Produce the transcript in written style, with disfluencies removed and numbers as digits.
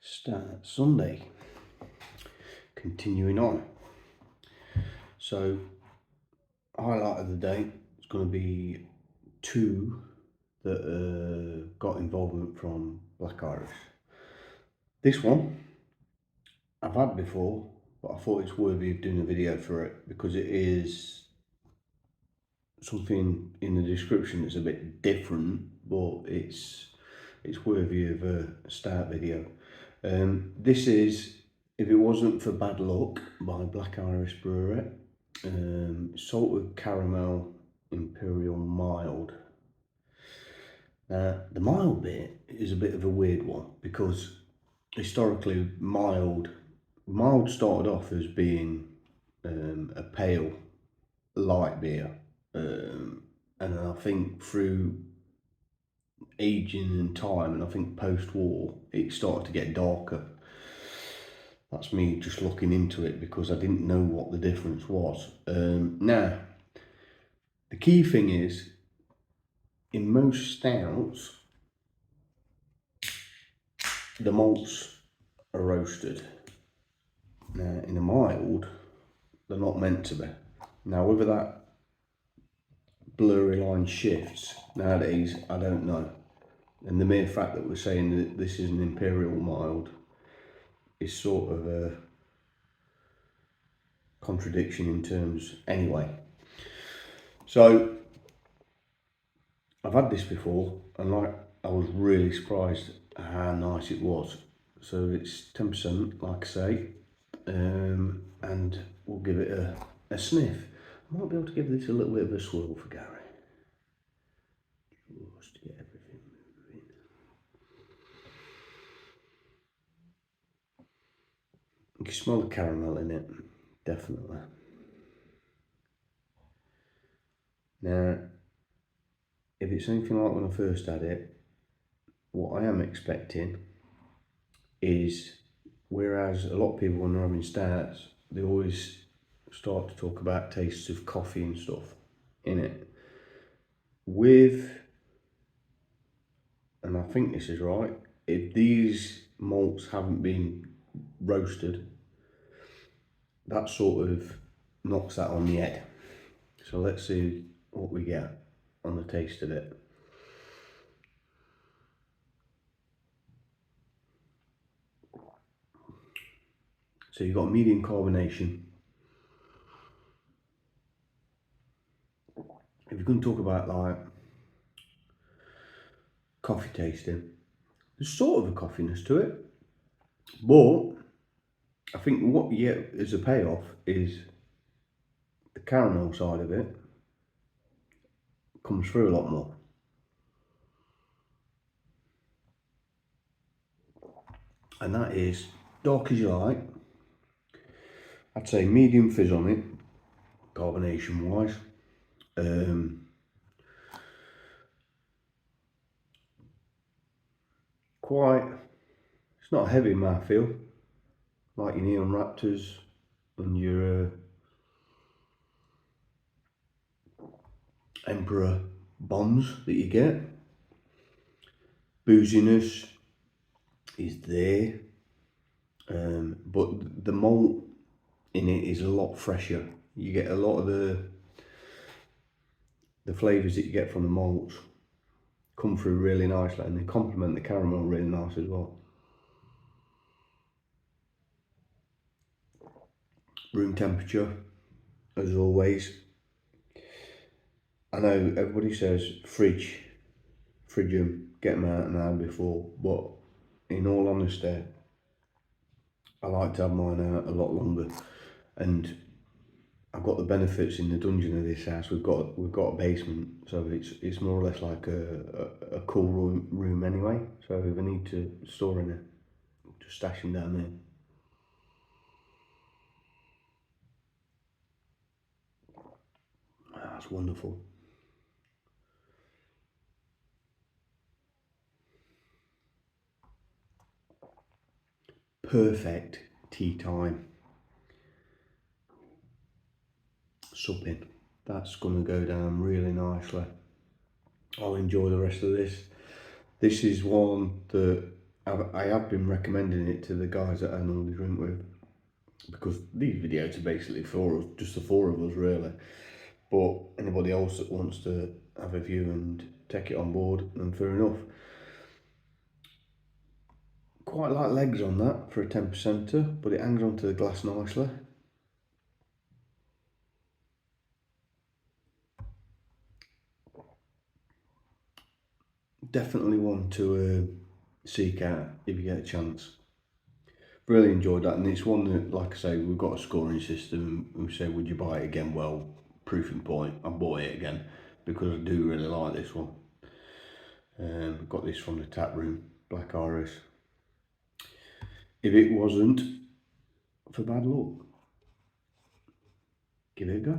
Start Sunday. Continuing on. So, highlight of the day is going to be two that got involvement from Black Irish. This one I've had before, but I thought it's worthy of doing a video for it because it is something in the description that's a bit different, but it's worthy of a start video. This is If It Wasn't for Bad Luck by Black Irish Brewery. Salted caramel Imperial mild. Now the mild bit is a bit of a weird one because historically mild started off as being a pale light beer, and I think through aging and time, and I think post-war it started to get darker. That's me just looking into it because I didn't know what the difference was. Now the key thing is, in most stouts the malts are roasted. Now in a mild they're not meant to be. Now whether that blurry line shifts nowadays, I don't know. And the mere fact that we're saying that this is an Imperial mild is sort of a contradiction in terms anyway. So I've had this before and I was really surprised how nice it was. So it's 10%, like I say, and we'll give it a sniff. I might be able to give this a little bit of a swirl for Gary. Just to get everything moving. You can smell the caramel in it, definitely. Now, if it's anything like when I first had it, what I am expecting is, whereas a lot of people when they're having stouts, they always start to talk about tastes of coffee and stuff in it. And I think this is right, if these malts haven't been roasted, that sort of knocks that on the head. So let's see what we get on the taste of it. So you've got medium carbonation. If you're going to talk about like coffee tasting, there's sort of a coffiness to it, but I think what you get as a payoff is the caramel side of it comes through a lot more. And that is dark as you like. I'd say medium fizz on it, carbonation wise. It's not a heavy mouthfeel like your Neon Raptors and your Emperor bombs that you get. Booziness is there, but the malt in it is a lot fresher. You get a lot of the flavours that you get from the malts come through really nicely, and they complement the caramel really nice as well. Room temperature, as always. I know everybody says fridge them, get them out an hour before, but in all honesty, I like to have mine out a lot longer. And I've got the benefits in the dungeon of this house. We've got a basement, so it's more or less like a cool room anyway. So if I need to store in it, just stash them down there. That's wonderful. Perfect tea time. Supping. That's going to go down really nicely. I'll enjoy the rest of this. This is one that I have been recommending it to the guys that I normally drink with, because these videos are basically for us, just the four of us really. But anybody else that wants to have a view and take it on board, then fair enough. Quite like legs on that for a 10%er, but it hangs onto the glass nicely. Definitely one to seek out if you get a chance. Really enjoyed that, and it's one that, like I say, we've got a scoring system, and we say, would you buy it again? Well, proofing point, I bought it again because I do really like this one. Got this from the tap room, Black Iris. If it wasn't for bad luck, give it a go.